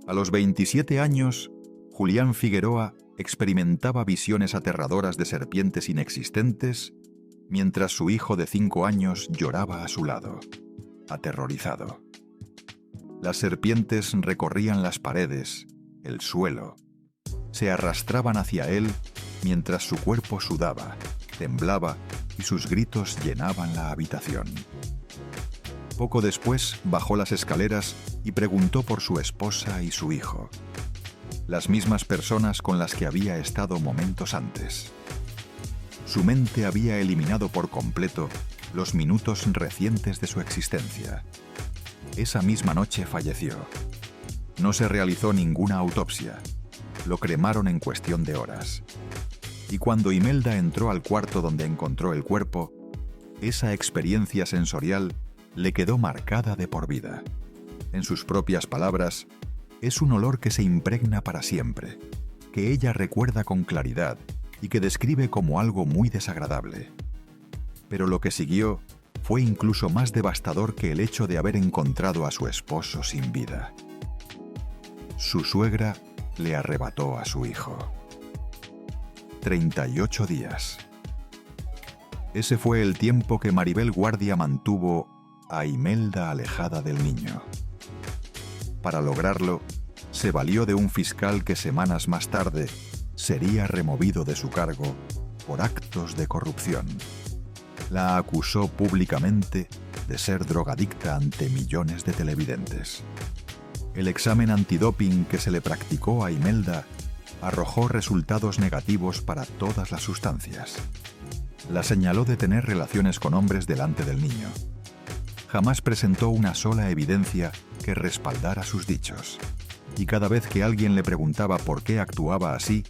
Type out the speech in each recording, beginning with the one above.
A los 27 años, Julián Figueroa experimentaba visiones aterradoras de serpientes inexistentes mientras su hijo de 5 años lloraba a su lado, aterrorizado. Las serpientes recorrían las paredes, el suelo, se arrastraban hacia él mientras su cuerpo sudaba, temblaba y sus gritos llenaban la habitación. Poco después bajó las escaleras y preguntó por su esposa y su hijo, las mismas personas con las que había estado momentos antes. Su mente había eliminado por completo los minutos recientes de su existencia. Esa misma noche falleció. No se realizó ninguna autopsia. Lo cremaron en cuestión de horas. Y cuando Imelda entró al cuarto donde encontró el cuerpo, esa experiencia sensorial le quedó marcada de por vida. En sus propias palabras, es un olor que se impregna para siempre, que ella recuerda con claridad y que describe como algo muy desagradable. Pero lo que siguió fue incluso más devastador que el hecho de haber encontrado a su esposo sin vida. Su suegra le arrebató a su hijo. 38 días. Ese fue el tiempo que Maribel Guardia mantuvo a Imelda alejada del niño. Para lograrlo, se valió de un fiscal que semanas más tarde sería removido de su cargo por actos de corrupción. La acusó públicamente de ser drogadicta ante millones de televidentes. El examen antidoping que se le practicó a Imelda arrojó resultados negativos para todas las sustancias. La señaló de tener relaciones con hombres delante del niño. Jamás presentó una sola evidencia que respaldara sus dichos. Y cada vez que alguien le preguntaba por qué actuaba así,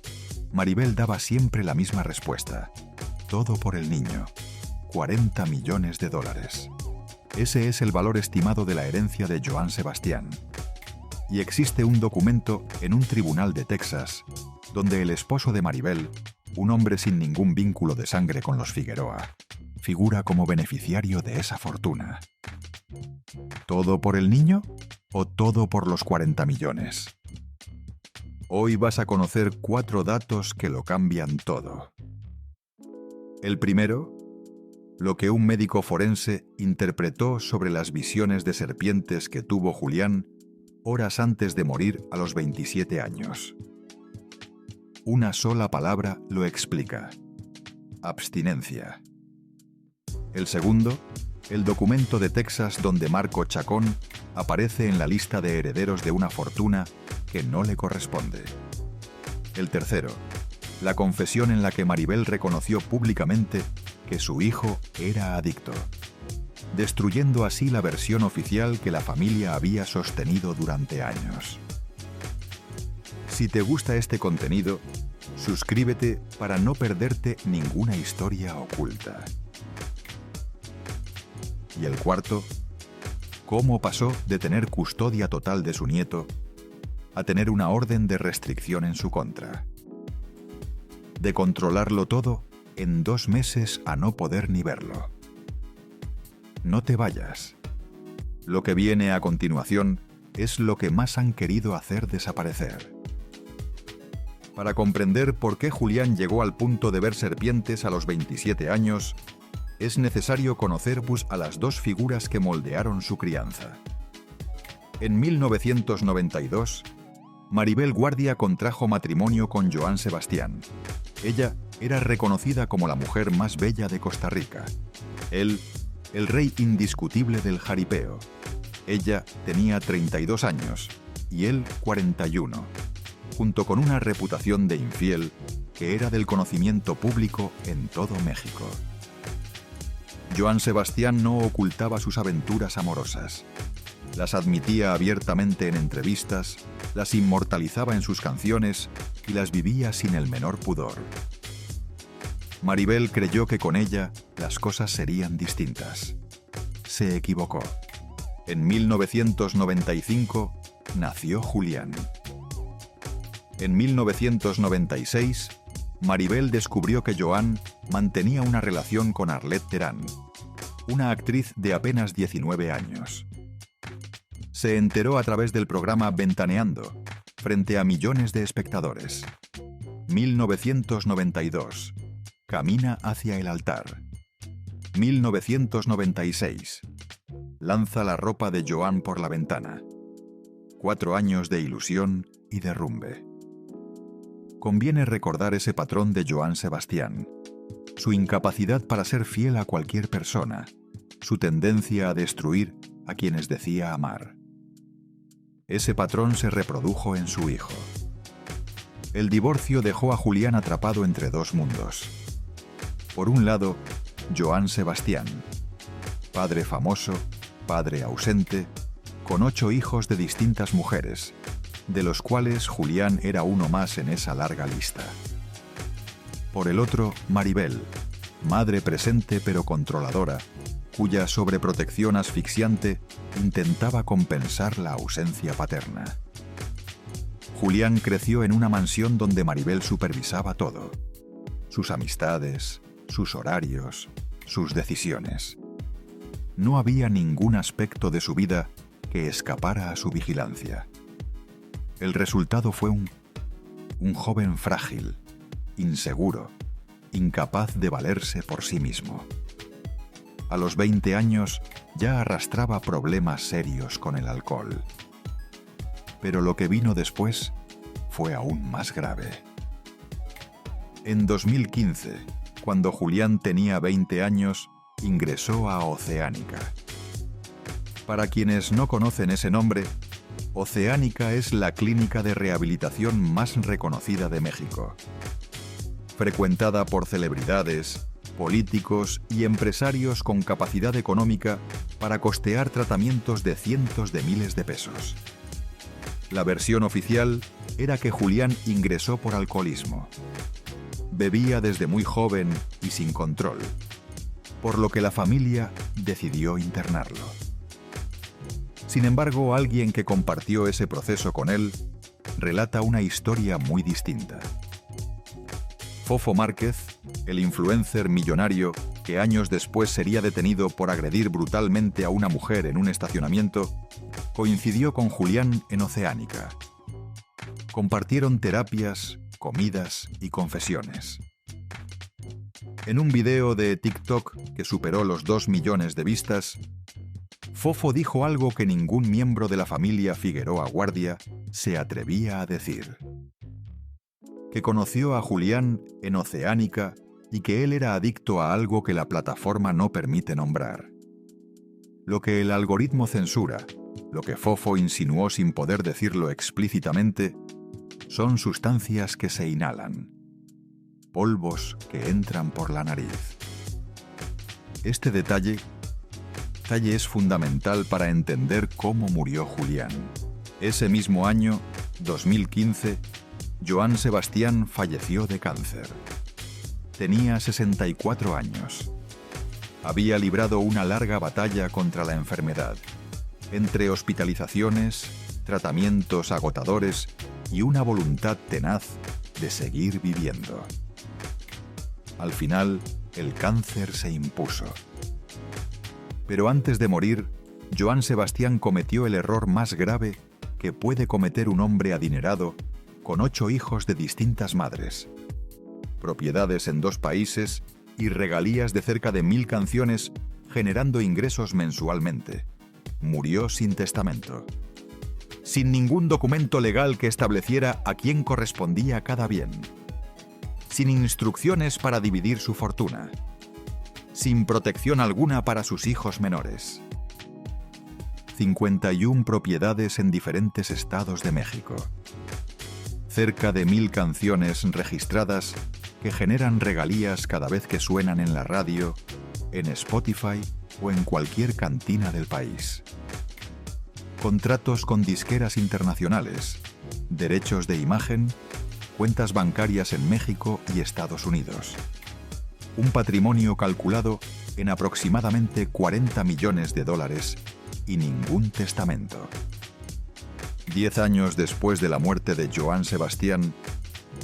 Maribel daba siempre la misma respuesta. Todo por el niño. 40 millones de dólares. Ese es el valor estimado de la herencia de Joan Sebastián. Y existe un documento en un tribunal de Texas donde el esposo de Maribel, un hombre sin ningún vínculo de sangre con los Figueroa, figura como beneficiario de esa fortuna. ¿Todo por el niño o todo por los 40 millones? Hoy vas a conocer 4 datos que lo cambian todo. El primero, lo que un médico forense interpretó sobre las visiones de serpientes que tuvo Julián horas antes de morir a los 27 años. Una sola palabra lo explica: abstinencia. El segundo, el documento de Texas donde Marco Chacón aparece en la lista de herederos de una fortuna que no le corresponde. El tercero, la confesión en la que Maribel reconoció públicamente que su hijo era adicto, destruyendo así la versión oficial que la familia había sostenido durante años. Si te gusta este contenido, suscríbete para no perderte ninguna historia oculta. Y el cuarto, cómo pasó de tener custodia total de su nieto a tener una orden de restricción en su contra. De controlarlo todo en 2 meses a no poder ni verlo. No te vayas. Lo que viene a continuación es lo que más han querido hacer desaparecer. Para comprender por qué Julián llegó al punto de ver serpientes a los 27 años, es necesario conocer a las 2 figuras que moldearon su crianza. En 1992, Maribel Guardia contrajo matrimonio con Joan Sebastián. Ella era reconocida como la mujer más bella de Costa Rica. Él, el rey indiscutible del jaripeo. Ella tenía 32 años y él 41, junto con una reputación de infiel que era del conocimiento público en todo México. Joan Sebastián no ocultaba sus aventuras amorosas. Las admitía abiertamente en entrevistas, las inmortalizaba en sus canciones y las vivía sin el menor pudor. Maribel creyó que con ella las cosas serían distintas. Se equivocó. En 1995 nació Julián. En 1996, Maribel descubrió que Joan mantenía una relación con Arlette Terán, una actriz de apenas 19 años. Se enteró a través del programa Ventaneando, frente a millones de espectadores. 1992. Camina hacia el altar. 1996. Lanza la ropa de Joan por la ventana. 4 años de ilusión y derrumbe. Conviene recordar ese patrón de Joan Sebastián, su incapacidad para ser fiel a cualquier persona, su tendencia a destruir a quienes decía amar. Ese patrón se reprodujo en su hijo. El divorcio dejó a Julián atrapado entre dos mundos. Por un lado, Joan Sebastián, padre famoso, padre ausente, con 8 hijos de distintas mujeres, de los cuales Julián era uno más en esa larga lista. Por el otro, Maribel, madre presente pero controladora, cuya sobreprotección asfixiante intentaba compensar la ausencia paterna. Julián creció en una mansión donde Maribel supervisaba todo: sus amistades, sus horarios, sus decisiones. No había ningún aspecto de su vida que escapara a su vigilancia. El resultado fue un joven frágil, inseguro, incapaz de valerse por sí mismo. A los 20 años ya arrastraba problemas serios con el alcohol. Pero lo que vino después fue aún más grave. En 2015, cuando Julián tenía 20 años, ingresó a Oceánica. Para quienes no conocen ese nombre, Oceánica es la clínica de rehabilitación más reconocida de México. Frecuentada por celebridades, políticos y empresarios con capacidad económica para costear tratamientos de cientos de miles de pesos. La versión oficial era que Julián ingresó por alcoholismo. Bebía desde muy joven y sin control, por lo que la familia decidió internarlo. Sin embargo, alguien que compartió ese proceso con él relata una historia muy distinta. Fofo Márquez, el influencer millonario que años después sería detenido por agredir brutalmente a una mujer en un estacionamiento, coincidió con Julián en Oceánica. Compartieron terapias, comidas y confesiones. En un video de TikTok que superó los 2 millones de vistas, Fofo dijo algo que ningún miembro de la familia Figueroa Guardia se atrevía a decir: que conoció a Julián en Oceánica y que él era adicto a algo que la plataforma no permite nombrar. Lo que el algoritmo censura, lo que Fofo insinuó sin poder decirlo explícitamente, son sustancias que se inhalan, polvos que entran por la nariz. Este detalle es fundamental para entender cómo murió Julián. Ese mismo año, 2015, Joan Sebastián falleció de cáncer. Tenía 64 años. Había librado una larga batalla contra la enfermedad, entre hospitalizaciones, tratamientos agotadores y una voluntad tenaz de seguir viviendo. Al final, el cáncer se impuso. Pero antes de morir, Joan Sebastián cometió el error más grave que puede cometer un hombre adinerado con 8 hijos de distintas madres, propiedades en 2 países y regalías de cerca de 1000 canciones, generando ingresos mensualmente. Murió sin testamento, sin ningún documento legal que estableciera a quién correspondía cada bien, sin instrucciones para dividir su fortuna, sin protección alguna para sus hijos menores. 51 propiedades en diferentes estados de México. Cerca de 1000 canciones registradas que generan regalías cada vez que suenan en la radio, en Spotify o en cualquier cantina del país. Contratos con disqueras internacionales, derechos de imagen, cuentas bancarias en México y Estados Unidos. Un patrimonio calculado en aproximadamente $40 millones y ningún testamento. 10 años después de la muerte de Joan Sebastián,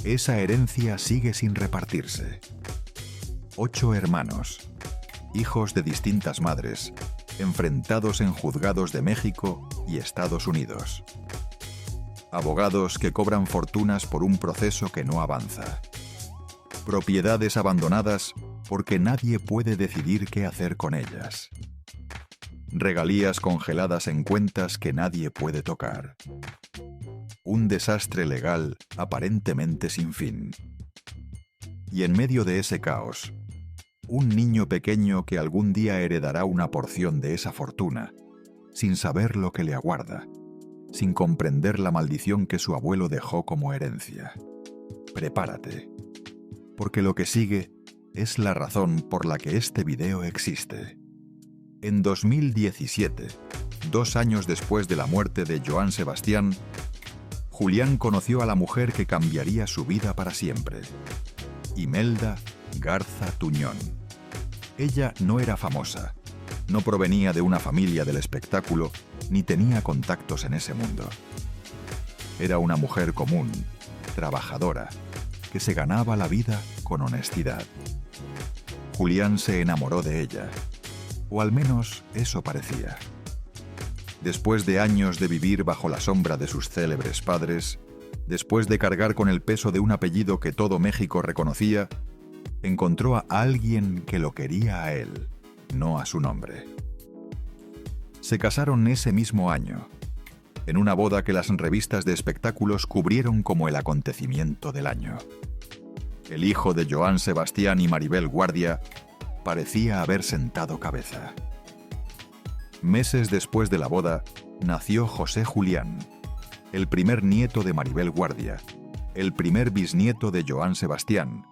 esa herencia sigue sin repartirse. 8 hermanos, hijos de distintas madres, enfrentados en juzgados de México y Estados Unidos. abogados que cobran fortunas por un proceso que no avanza, propiedades abandonadas porque nadie puede decidir qué hacer con ellas, regalías congeladas en cuentas que nadie puede tocar, un desastre legal aparentemente sin fin. Y en medio de ese caos, un niño pequeño que algún día heredará una porción de esa fortuna, sin saber lo que le aguarda, sin comprender la maldición que su abuelo dejó como herencia. Prepárate, porque lo que sigue es la razón por la que este video existe. En 2017, 2 años después de la muerte de Joan Sebastián, Julián conoció a la mujer que cambiaría su vida para siempre, Imelda Garza Tuñón. Ella no era famosa, no provenía de una familia del espectáculo, ni tenía contactos en ese mundo. Era una mujer común, trabajadora, que se ganaba la vida con honestidad. Julián se enamoró de ella, o al menos eso parecía. Después de años de vivir bajo la sombra de sus célebres padres, después de cargar con el peso de un apellido que todo México reconocía, encontró a alguien que lo quería a él, no a su nombre. Se casaron ese mismo año, en una boda que las revistas de espectáculos cubrieron como el acontecimiento del año. El hijo de Joan Sebastián y Maribel Guardia parecía haber sentado cabeza. Meses después de la boda, nació José Julián, el primer nieto de Maribel Guardia, el primer bisnieto de Joan Sebastián,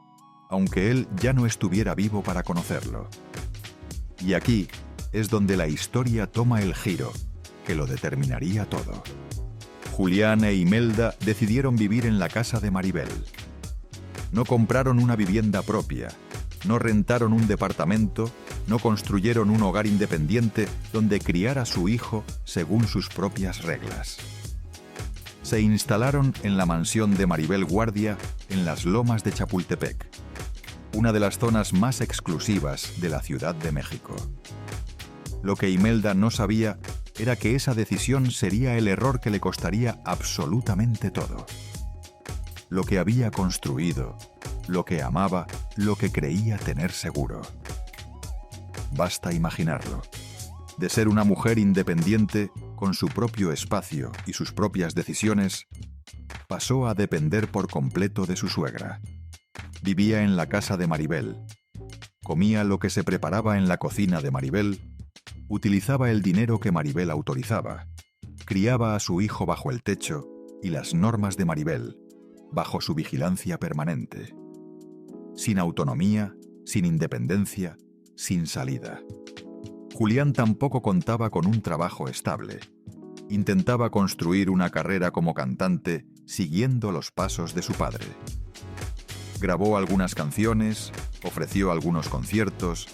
aunque él ya no estuviera vivo para conocerlo. Y aquí es donde la historia toma el giro que lo determinaría todo. Julián e Imelda decidieron vivir en la casa de Maribel. No compraron una vivienda propia, no rentaron un departamento, no construyeron un hogar independiente donde criar a su hijo según sus propias reglas. Se instalaron en la mansión de Maribel Guardia en las Lomas de Chapultepec, una de las zonas más exclusivas de la Ciudad de México. Lo que Imelda no sabía era que esa decisión sería el error que le costaría absolutamente todo. Lo que había construido, lo que amaba, lo que creía tener seguro. Basta imaginarlo. De ser una mujer independiente, con su propio espacio y sus propias decisiones, pasó a depender por completo de su suegra. Vivía en la casa de Maribel, comía lo que se preparaba en la cocina de Maribel, utilizaba el dinero que Maribel autorizaba, criaba a su hijo bajo el techo y las normas de Maribel, bajo su vigilancia permanente. Sin autonomía, sin independencia, sin salida. Julián tampoco contaba con un trabajo estable. Intentaba construir una carrera como cantante siguiendo los pasos de su padre. Grabó algunas canciones, ofreció algunos conciertos,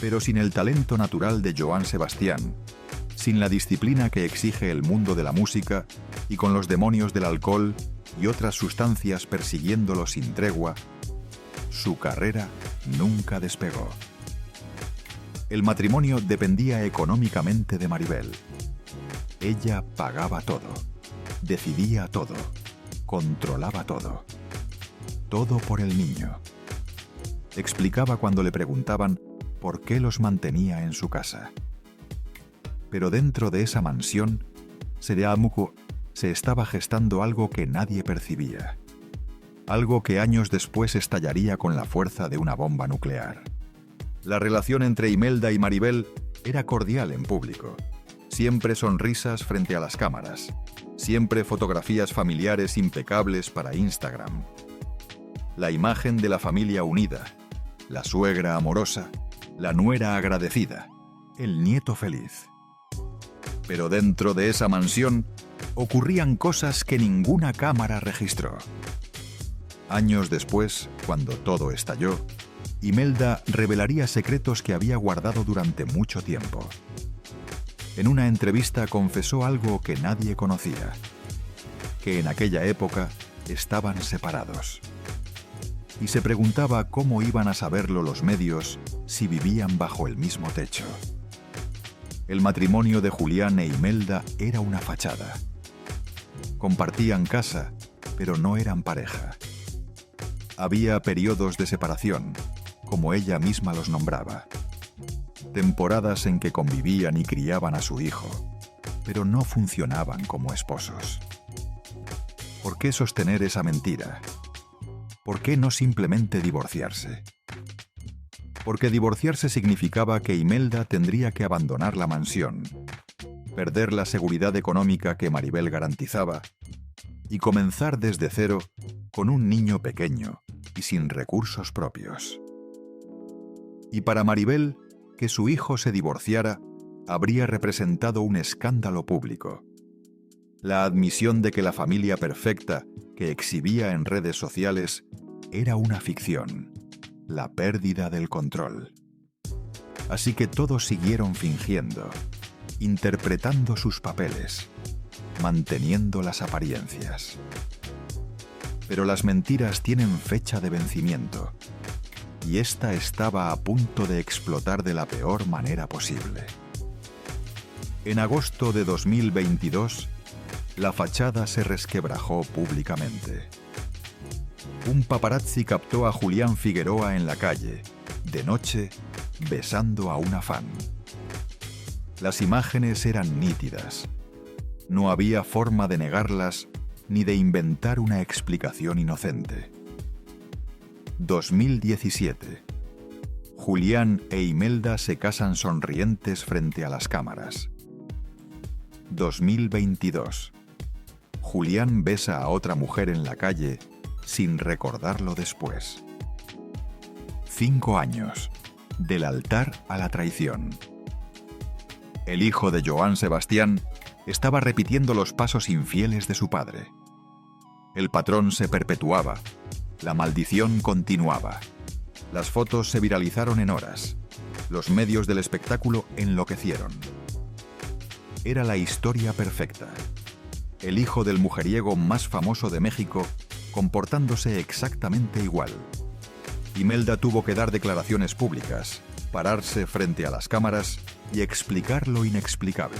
pero sin el talento natural de Joan Sebastián, sin la disciplina que exige el mundo de la música y con los demonios del alcohol y otras sustancias persiguiéndolo sin tregua, su carrera nunca despegó. El matrimonio dependía económicamente de Maribel. Ella pagaba todo, decidía todo, controlaba todo. Todo por el niño. Explicaba cuando le preguntaban por qué los mantenía en su casa. Pero dentro de esa mansión, se estaba gestando algo que nadie percibía. Algo que años después estallaría con la fuerza de una bomba nuclear. La relación entre Imelda y Maribel era cordial en público. Siempre sonrisas frente a las cámaras. Siempre fotografías familiares impecables para Instagram. La imagen de la familia unida, la suegra amorosa, la nuera agradecida, el nieto feliz. Pero dentro de esa mansión ocurrían cosas que ninguna cámara registró. Años después, cuando todo estalló, Imelda revelaría secretos que había guardado durante mucho tiempo. En una entrevista confesó algo que nadie conocía, que en aquella época estaban separados. Y se preguntaba cómo iban a saberlo los medios si vivían bajo el mismo techo. El matrimonio de Julián e Imelda era una fachada. Compartían casa, pero no eran pareja. Había periodos de separación, como ella misma los nombraba. Temporadas en que convivían y criaban a su hijo, pero no funcionaban como esposos. ¿Por qué sostener esa mentira? ¿Por qué no simplemente divorciarse? Porque divorciarse significaba que Imelda tendría que abandonar la mansión, perder la seguridad económica que Maribel garantizaba y comenzar desde cero con un niño pequeño y sin recursos propios. Y para Maribel, que su hijo se divorciara habría representado un escándalo público. La admisión de que la familia perfecta que exhibía en redes sociales era una ficción, la pérdida del control. Así que todos siguieron fingiendo, interpretando sus papeles, manteniendo las apariencias. Pero las mentiras tienen fecha de vencimiento, y esta estaba a punto de explotar de la peor manera posible. En agosto de 2022, la fachada se resquebrajó públicamente. Un paparazzi captó a Julián Figueroa en la calle, de noche, besando a una fan. Las imágenes eran nítidas. No había forma de negarlas ni de inventar una explicación inocente. 2017. Julián e Imelda se casan sonrientes frente a las cámaras. 2022. Julián besa a otra mujer en la calle sin recordarlo después. 5 años. Del altar a la traición. El hijo de Joan Sebastián estaba repitiendo los pasos infieles de su padre. El patrón se perpetuaba. La maldición continuaba. Las fotos se viralizaron en horas. Los medios del espectáculo enloquecieron. Era la historia perfecta. El hijo del mujeriego más famoso de México comportándose exactamente igual. Imelda tuvo que dar declaraciones públicas, pararse frente a las cámaras y explicar lo inexplicable.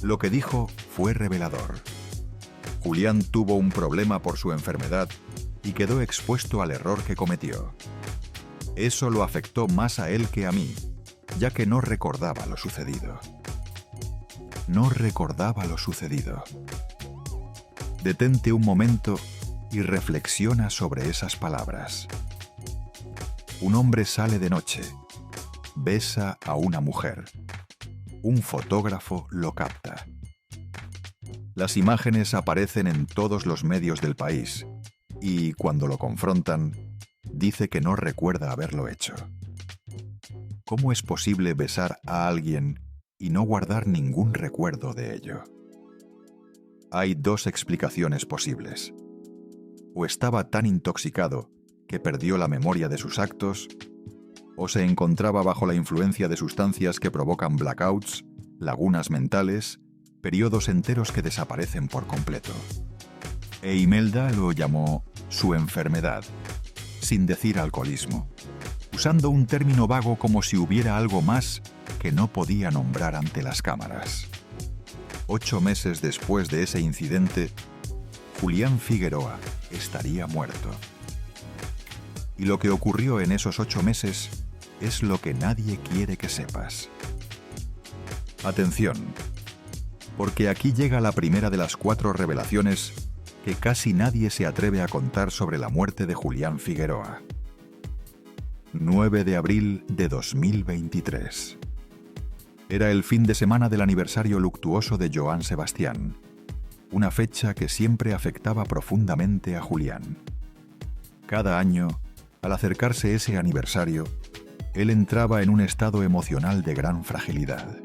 Lo que dijo fue revelador. Julián tuvo un problema por su enfermedad y quedó expuesto al error que cometió. Eso lo afectó más a él que a mí, ya que no recordaba lo sucedido. No recordaba lo sucedido. Detente un momento y reflexiona sobre esas palabras. Un hombre sale de noche, besa a una mujer. Un fotógrafo lo capta. Las imágenes aparecen en todos los medios del país y, cuando lo confrontan, dice que no recuerda haberlo hecho. ¿Cómo es posible besar a alguien y no guardar ningún recuerdo de ello? Hay 2 explicaciones posibles. O estaba tan intoxicado que perdió la memoria de sus actos, o se encontraba bajo la influencia de sustancias que provocan blackouts, lagunas mentales, periodos enteros que desaparecen por completo. E Imelda lo llamó su enfermedad, sin decir alcoholismo, usando un término vago como si hubiera algo más que no podía nombrar ante las cámaras. 8 meses después de ese incidente, Julián Figueroa estaría muerto. Y lo que ocurrió en esos 8 meses es lo que nadie quiere que sepas. Atención, porque aquí llega la primera de las 4 revelaciones que casi nadie se atreve a contar sobre la muerte de Julián Figueroa. 9 de abril de 2023. Era el fin de semana del aniversario luctuoso de Joan Sebastián, una fecha que siempre afectaba profundamente a Julián. Cada año, al acercarse ese aniversario, él entraba en un estado emocional de gran fragilidad.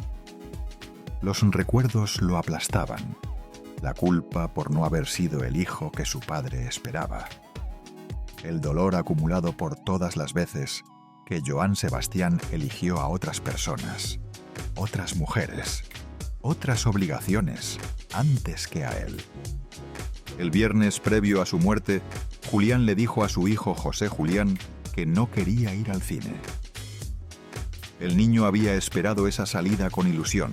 Los recuerdos lo aplastaban, la culpa por no haber sido el hijo que su padre esperaba, el dolor acumulado por todas las veces que Joan Sebastián eligió a otras personas, otras mujeres, otras obligaciones antes que a él. El viernes previo a su muerte, Julián le dijo a su hijo José Julián que no quería ir al cine. El niño había esperado esa salida con ilusión,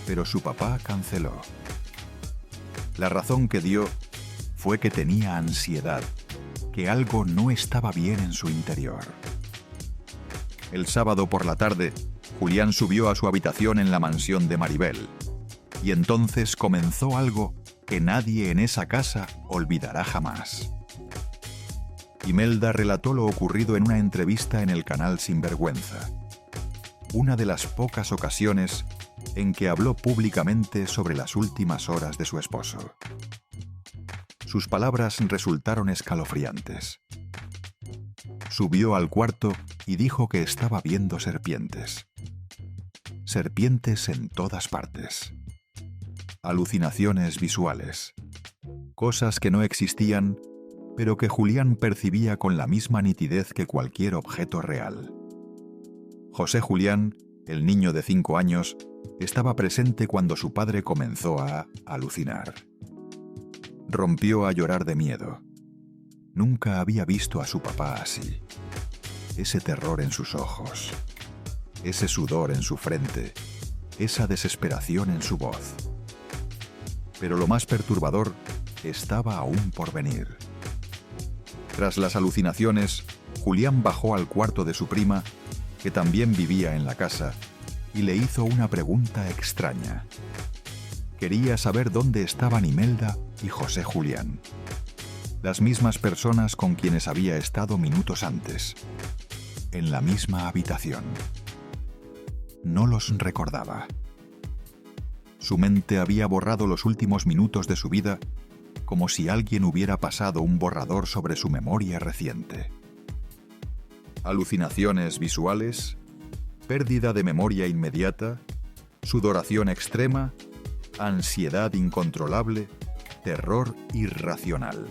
pero su papá canceló. La razón que dio fue que tenía ansiedad, que algo no estaba bien en su interior. El sábado por la tarde, Julián subió a su habitación en la mansión de Maribel, y entonces comenzó algo que nadie en esa casa olvidará jamás. Imelda relató lo ocurrido en una entrevista en el canal Sinvergüenza, una de las pocas ocasiones en que habló públicamente sobre las últimas horas de su esposo. Sus palabras resultaron escalofriantes. Subió al cuarto y dijo que estaba viendo serpientes. Serpientes en todas partes. Alucinaciones visuales. Cosas que no existían, pero que Julián percibía con la misma nitidez que cualquier objeto real. José Julián, el niño de 5 años, estaba presente cuando su padre comenzó a alucinar. Rompió a llorar de miedo. Nunca había visto a su papá así. Ese terror en sus ojos, ese sudor en su frente, esa desesperación en su voz. Pero lo más perturbador estaba aún por venir. Tras las alucinaciones, Julián bajó al cuarto de su prima, que también vivía en la casa, y le hizo una pregunta extraña. Quería saber dónde estaban Imelda y José Julián, las mismas personas con quienes había estado minutos antes, en la misma habitación. No los recordaba. Su mente había borrado los últimos minutos de su vida como si alguien hubiera pasado un borrador sobre su memoria reciente. Alucinaciones visuales, pérdida de memoria inmediata, sudoración extrema, ansiedad incontrolable, terror irracional.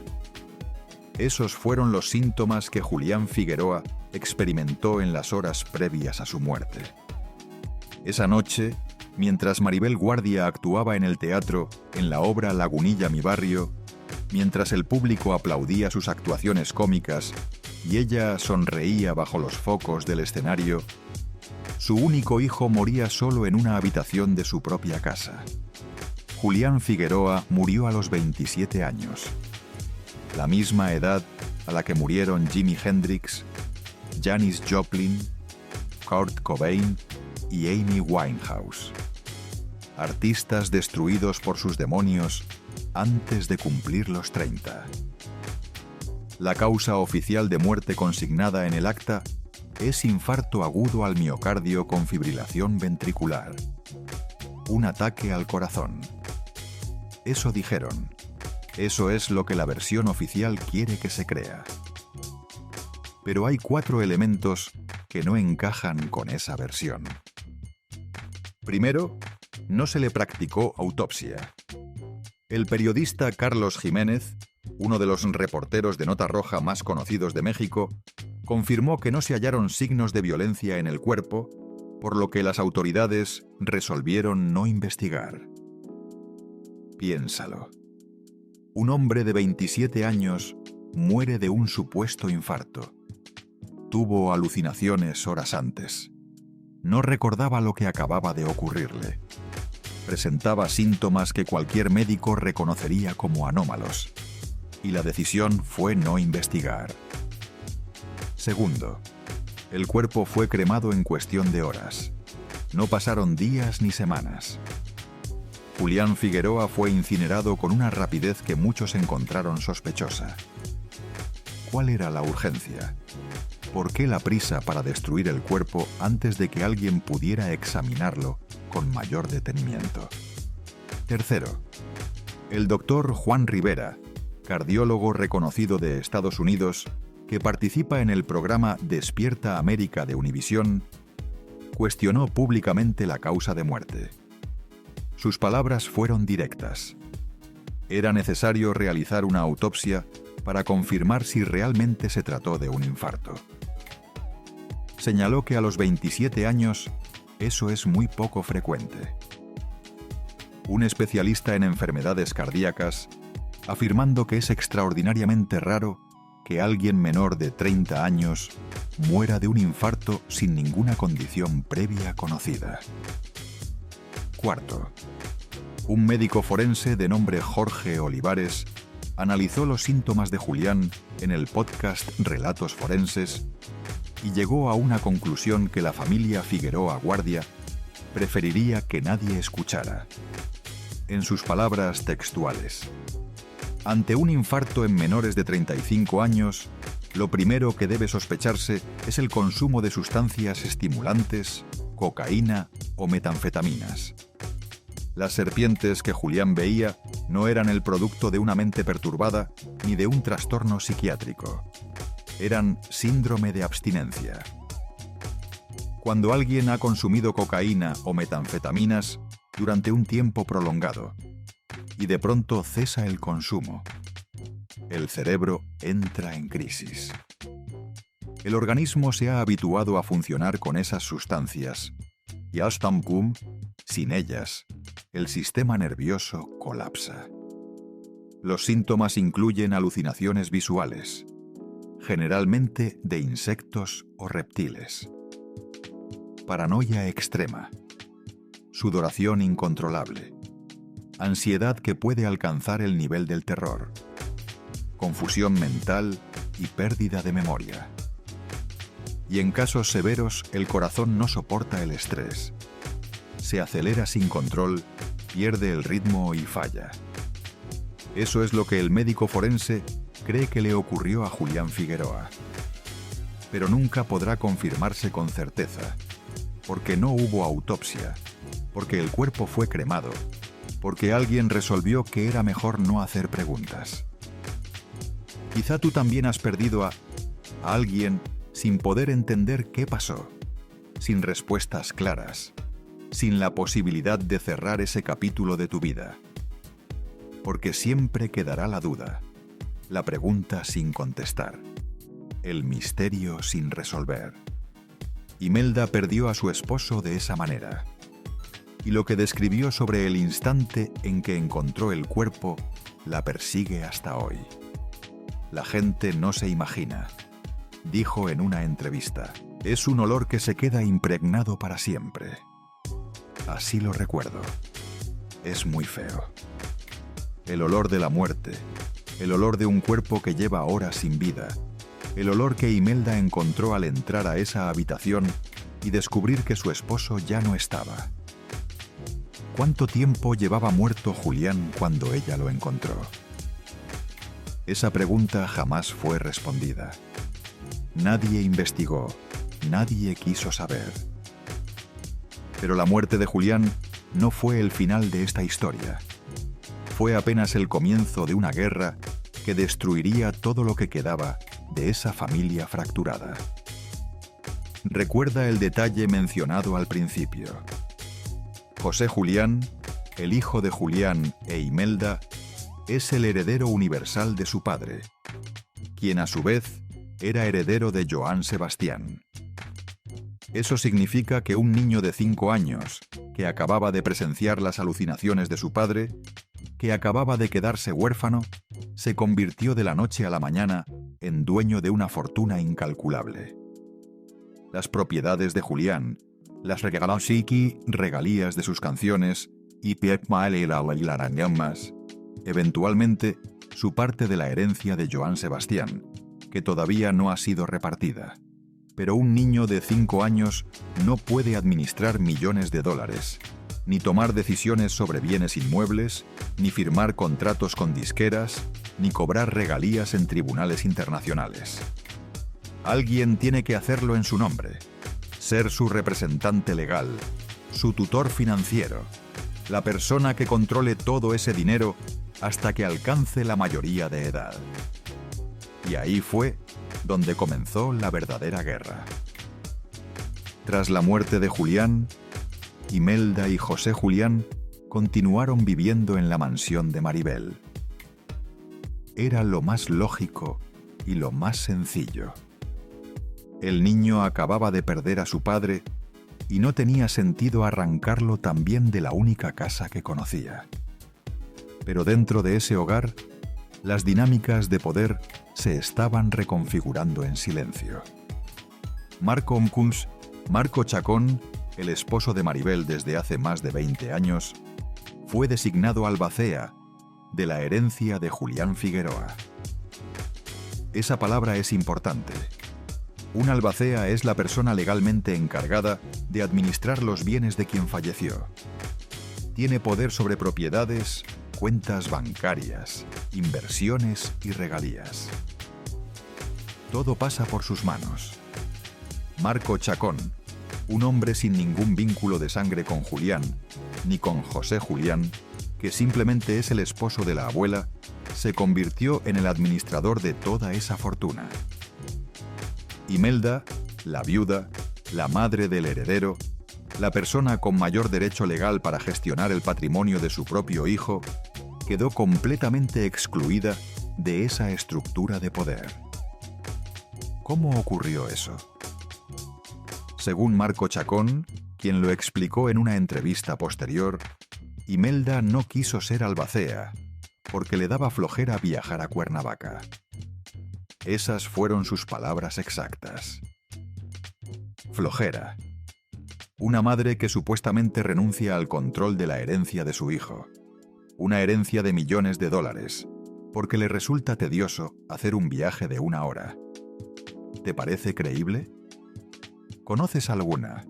Esos fueron los síntomas que Julián Figueroa experimentó en las horas previas a su muerte. Esa noche, mientras Maribel Guardia actuaba en el teatro en la obra Lagunilla mi barrio, mientras el público aplaudía sus actuaciones cómicas y ella sonreía bajo los focos del escenario, su único hijo moría solo en una habitación de su propia casa. Julián Figueroa murió a los 27 años, la misma edad a la que murieron Jimi Hendrix, Janis Joplin, Kurt Cobain y Amy Winehouse. Artistas destruidos por sus demonios antes de cumplir los 30. La causa oficial de muerte consignada en el acta es infarto agudo al miocardio con fibrilación ventricular. Un ataque al corazón. Eso dijeron. Eso es lo que la versión oficial quiere que se crea. Pero hay 4 elementos que no encajan con esa versión. Primero, no se le practicó autopsia. El periodista Carlos Jiménez, uno de los reporteros de Nota Roja más conocidos de México, confirmó que no se hallaron signos de violencia en el cuerpo, por lo que las autoridades resolvieron no investigar. Piénsalo. Un hombre de 27 años muere de un supuesto infarto. Tuvo alucinaciones horas antes. No recordaba lo que acababa de ocurrirle. Presentaba síntomas que cualquier médico reconocería como anómalos, y la decisión fue no investigar. Segundo, el cuerpo fue cremado en cuestión de horas. No pasaron días ni semanas. Julián Figueroa fue incinerado con una rapidez que muchos encontraron sospechosa. ¿Cuál era la urgencia? ¿Por qué la prisa para destruir el cuerpo antes de que alguien pudiera examinarlo con mayor detenimiento? Tercero, el doctor Juan Rivera, cardiólogo reconocido de Estados Unidos, que participa en el programa Despierta América de Univisión, cuestionó públicamente la causa de muerte. Sus palabras fueron directas. Era necesario realizar una autopsia para confirmar si realmente se trató de un infarto. Señaló que a los 27 años eso es muy poco frecuente. Un especialista en enfermedades cardíacas, afirmando que es extraordinariamente raro que alguien menor de 30 años muera de un infarto sin ninguna condición previa conocida. Cuarto, Un médico forense de nombre Jorge Olivares analizó los síntomas de Julián en el podcast Relatos Forenses y llegó a una conclusión que la familia Figueroa Guardia preferiría que nadie escuchara. En sus palabras textuales: ante un infarto en menores de 35 años, lo primero que debe sospecharse es el consumo de sustancias estimulantes, cocaína o metanfetaminas. Las serpientes que Julián veía no eran el producto de una mente perturbada ni de un trastorno psiquiátrico. Eran síndrome de abstinencia. Cuando alguien ha consumido cocaína o metanfetaminas durante un tiempo prolongado y de pronto cesa el consumo, el cerebro entra en crisis. El organismo se ha habituado a funcionar con esas sustancias y hasta un pum, sin ellas, el sistema nervioso colapsa. Los síntomas incluyen alucinaciones visuales, generalmente de insectos o reptiles, paranoia extrema, sudoración incontrolable, ansiedad que puede alcanzar el nivel del terror, confusión mental y pérdida de memoria. Y en casos severos, el corazón no soporta el estrés. Se acelera sin control, pierde el ritmo y falla. Eso es lo que el médico forense cree que le ocurrió a Julián Figueroa. Pero nunca podrá confirmarse con certeza, porque no hubo autopsia, porque el cuerpo fue cremado, porque alguien resolvió que era mejor no hacer preguntas. Quizá tú también has perdido a alguien sin poder entender qué pasó, sin respuestas claras, sin la posibilidad de cerrar ese capítulo de tu vida. Porque siempre quedará la duda, la pregunta sin contestar, el misterio sin resolver. Imelda perdió a su esposo de esa manera, y lo que describió sobre el instante en que encontró el cuerpo la persigue hasta hoy. La gente no se imagina, dijo en una entrevista, es un olor que se queda impregnado para siempre. Así lo recuerdo. Es muy feo. El olor de la muerte, el olor de un cuerpo que lleva horas sin vida, el olor que Imelda encontró al entrar a esa habitación y descubrir que su esposo ya no estaba. ¿Cuánto tiempo llevaba muerto Julián cuando ella lo encontró? Esa pregunta jamás fue respondida. Nadie investigó, nadie quiso saber. Pero la muerte de Julián no fue el final de esta historia. Fue apenas el comienzo de una guerra que destruiría todo lo que quedaba de esa familia fracturada. Recuerda el detalle mencionado al principio. José Julián, el hijo de Julián e Imelda, es el heredero universal de su padre, quien a su vez era heredero de Joan Sebastián. Eso significa que un niño de 5 años, que acababa de presenciar las alucinaciones de su padre, que acababa de quedarse huérfano, se convirtió de la noche a la mañana en dueño de una fortuna incalculable. Las propiedades de Julián, las regalías de sus canciones y eventualmente su parte de la herencia de Joan Sebastián, que todavía no ha sido repartida. Pero un niño de 5 años no puede administrar millones de dólares, ni tomar decisiones sobre bienes inmuebles, ni firmar contratos con disqueras, ni cobrar regalías en tribunales internacionales. Alguien tiene que hacerlo en su nombre, ser su representante legal, su tutor financiero, la persona que controle todo ese dinero hasta que alcance la mayoría de edad. Y ahí fue donde comenzó la verdadera guerra. Tras la muerte de Julián, Imelda y José Julián continuaron viviendo en la mansión de Maribel. Era lo más lógico y lo más sencillo. El niño acababa de perder a su padre y no tenía sentido arrancarlo también de la única casa que conocía. Pero dentro de ese hogar, las dinámicas de poder se estaban reconfigurando en silencio. Marco Chacón, el esposo de Maribel desde hace más de 20 años, fue designado albacea de la herencia de Julián Figueroa. Esa palabra es importante. Un albacea es la persona legalmente encargada de administrar los bienes de quien falleció. Tiene poder sobre propiedades, cuentas bancarias, inversiones y regalías. Todo pasa por sus manos. Marco Chacón, un hombre sin ningún vínculo de sangre con Julián, ni con José Julián, que simplemente es el esposo de la abuela, se convirtió en el administrador de toda esa fortuna. Imelda, la viuda, la madre del heredero, la persona con mayor derecho legal para gestionar el patrimonio de su propio hijo, quedó completamente excluida de esa estructura de poder. ¿Cómo ocurrió eso? Según Marco Chacón, quien lo explicó en una entrevista posterior, Imelda no quiso ser albacea porque le daba flojera viajar a Cuernavaca. Esas fueron sus palabras exactas. Flojera. Una madre que supuestamente renuncia al control de la herencia de su hijo. Una herencia de millones de dólares, porque le resulta tedioso hacer un viaje de 1 hora. ¿Te parece creíble? ¿Conoces alguna?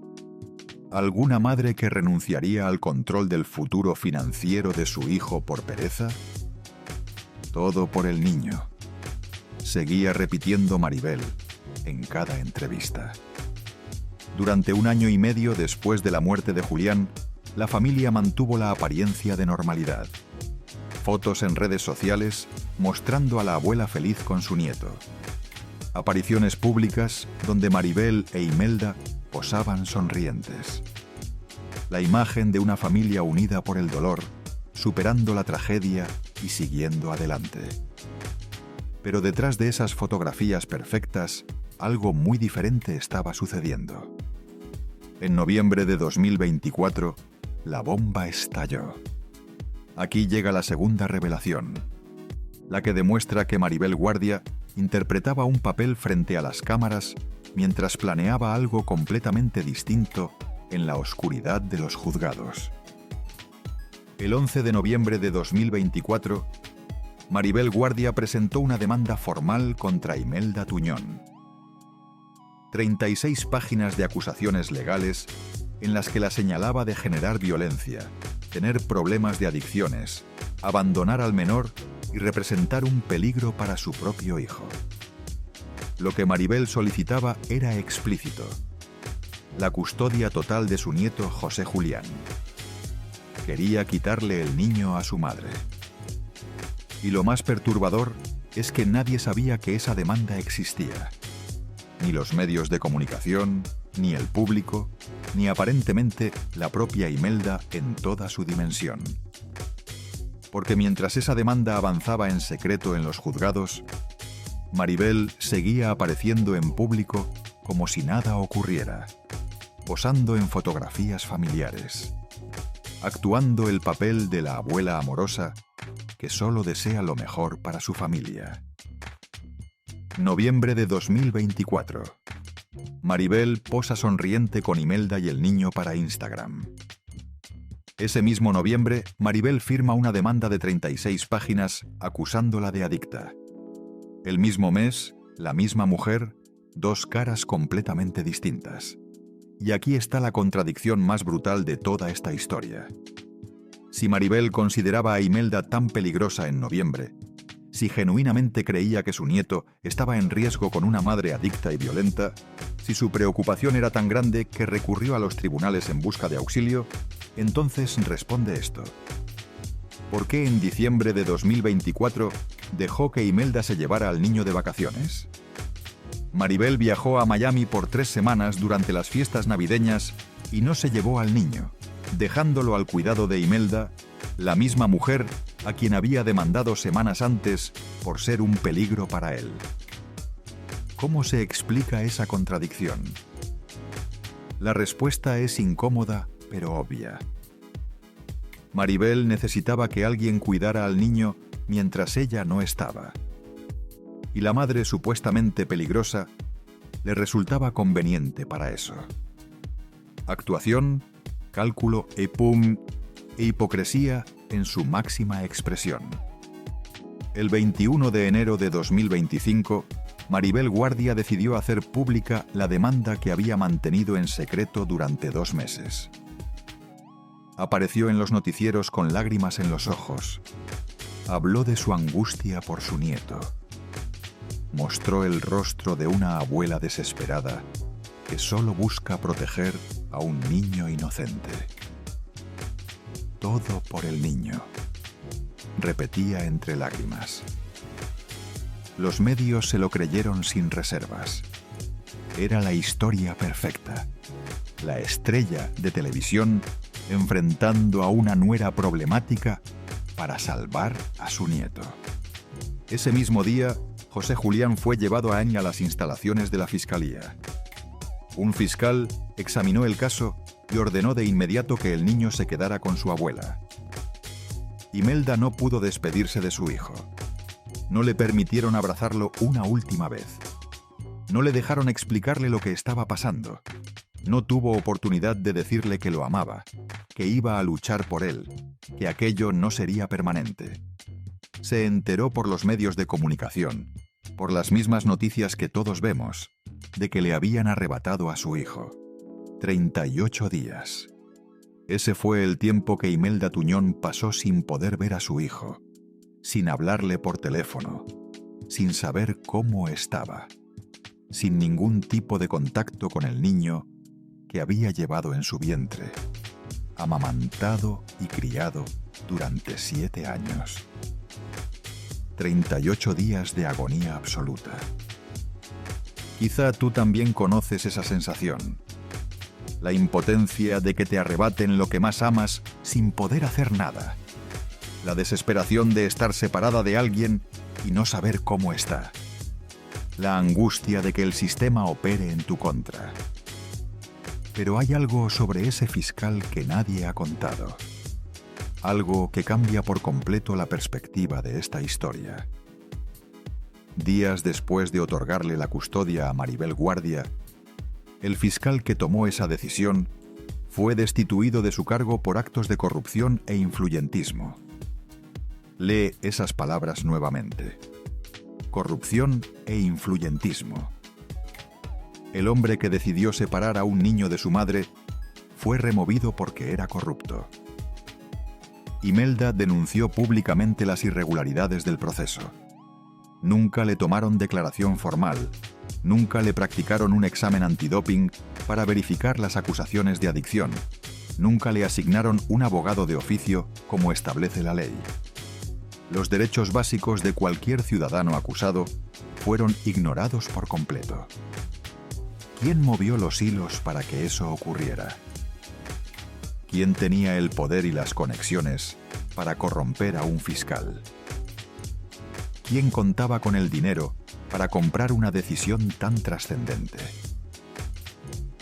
¿Alguna madre que renunciaría al control del futuro financiero de su hijo por pereza? Todo por el niño. Seguía repitiendo Maribel en cada entrevista. Durante 1 año y medio después de la muerte de Julián, la familia mantuvo la apariencia de normalidad. Fotos en redes sociales mostrando a la abuela feliz con su nieto. Apariciones públicas donde Maribel e Imelda posaban sonrientes. La imagen de una familia unida por el dolor, superando la tragedia y siguiendo adelante. Pero detrás de esas fotografías perfectas, algo muy diferente estaba sucediendo. En noviembre de 2024, la bomba estalló. Aquí llega la segunda revelación, la que demuestra que Maribel Guardia interpretaba un papel frente a las cámaras mientras planeaba algo completamente distinto en la oscuridad de los juzgados. El 11 de noviembre de 2024, Maribel Guardia presentó una demanda formal contra Imelda Tuñón. 36 páginas de acusaciones legales en las que la señalaba de generar violencia, tener problemas de adicciones, abandonar al menor y representar un peligro para su propio hijo. Lo que Maribel solicitaba era explícito: la custodia total de su nieto José Julián. Quería quitarle el niño a su madre. Y lo más perturbador es que nadie sabía que esa demanda existía. Ni los medios de comunicación, ni el público, ni aparentemente la propia Imelda en toda su dimensión. Porque mientras esa demanda avanzaba en secreto en los juzgados, Maribel seguía apareciendo en público como si nada ocurriera, posando en fotografías familiares, actuando el papel de la abuela amorosa que solo desea lo mejor para su familia. Noviembre de 2024. Maribel posa sonriente con Imelda y el niño para Instagram. Ese mismo noviembre, Maribel firma una demanda de 36 páginas acusándola de adicta. El mismo mes, la misma mujer, 2 caras completamente distintas. Y aquí está la contradicción más brutal de toda esta historia. Si Maribel consideraba a Imelda tan peligrosa en noviembre, si genuinamente creía que su nieto estaba en riesgo con una madre adicta y violenta, si su preocupación era tan grande que recurrió a los tribunales en busca de auxilio, entonces responde esto. ¿Por qué en diciembre de 2024 dejó que Imelda se llevara al niño de vacaciones? Maribel viajó a Miami por 3 semanas durante las fiestas navideñas y no se llevó al niño, dejándolo al cuidado de Imelda, la misma mujer a quien había demandado semanas antes por ser un peligro para él. ¿Cómo se explica esa contradicción? La respuesta es incómoda, pero obvia. Maribel necesitaba que alguien cuidara al niño mientras ella no estaba. Y la madre supuestamente peligrosa le resultaba conveniente para eso. Actuación, cálculo e pum, e hipocresía en su máxima expresión. El 21 de enero de 2025, Maribel Guardia decidió hacer pública la demanda que había mantenido en secreto durante 2 meses. Apareció en los noticieros con lágrimas en los ojos. Habló de su angustia por su nieto. Mostró el rostro de una abuela desesperada que solo busca proteger a un niño inocente. Todo por el niño, repetía entre lágrimas. Los medios se lo creyeron sin reservas. Era la historia perfecta. La estrella de televisión enfrentando a una nuera problemática para salvar a su nieto. Ese mismo día, José Julián fue llevado a las instalaciones de la Fiscalía. Un fiscal examinó el caso y ordenó de inmediato que el niño se quedara con su abuela. Imelda no pudo despedirse de su hijo. No le permitieron abrazarlo una última vez. No le dejaron explicarle lo que estaba pasando. No tuvo oportunidad de decirle que lo amaba, que iba a luchar por él, que aquello no sería permanente. Se enteró por los medios de comunicación, por las mismas noticias que todos vemos, de que le habían arrebatado a su hijo. 38 días. Ese fue el tiempo que Imelda Tuñón pasó sin poder ver a su hijo, sin hablarle por teléfono, sin saber cómo estaba, sin ningún tipo de contacto con el niño que había llevado en su vientre, amamantado y criado durante 7 años. 38 días de agonía absoluta. Quizá tú también conoces esa sensación. La impotencia de que te arrebaten lo que más amas sin poder hacer nada. La desesperación de estar separada de alguien y no saber cómo está. La angustia de que el sistema opere en tu contra. Pero hay algo sobre ese fiscal que nadie ha contado. Algo que cambia por completo la perspectiva de esta historia. Días después de otorgarle la custodia a Maribel Guardia, el fiscal que tomó esa decisión fue destituido de su cargo por actos de corrupción e influyentismo. Lee esas palabras nuevamente. Corrupción e influyentismo. El hombre que decidió separar a un niño de su madre fue removido porque era corrupto. Imelda denunció públicamente las irregularidades del proceso. Nunca le tomaron declaración formal, nunca le practicaron un examen antidoping para verificar las acusaciones de adicción, nunca le asignaron un abogado de oficio como establece la ley. Los derechos básicos de cualquier ciudadano acusado fueron ignorados por completo. ¿Quién movió los hilos para que eso ocurriera? ¿Quién tenía el poder y las conexiones para corromper a un fiscal? ¿Quién contaba con el dinero para comprar una decisión tan trascendente?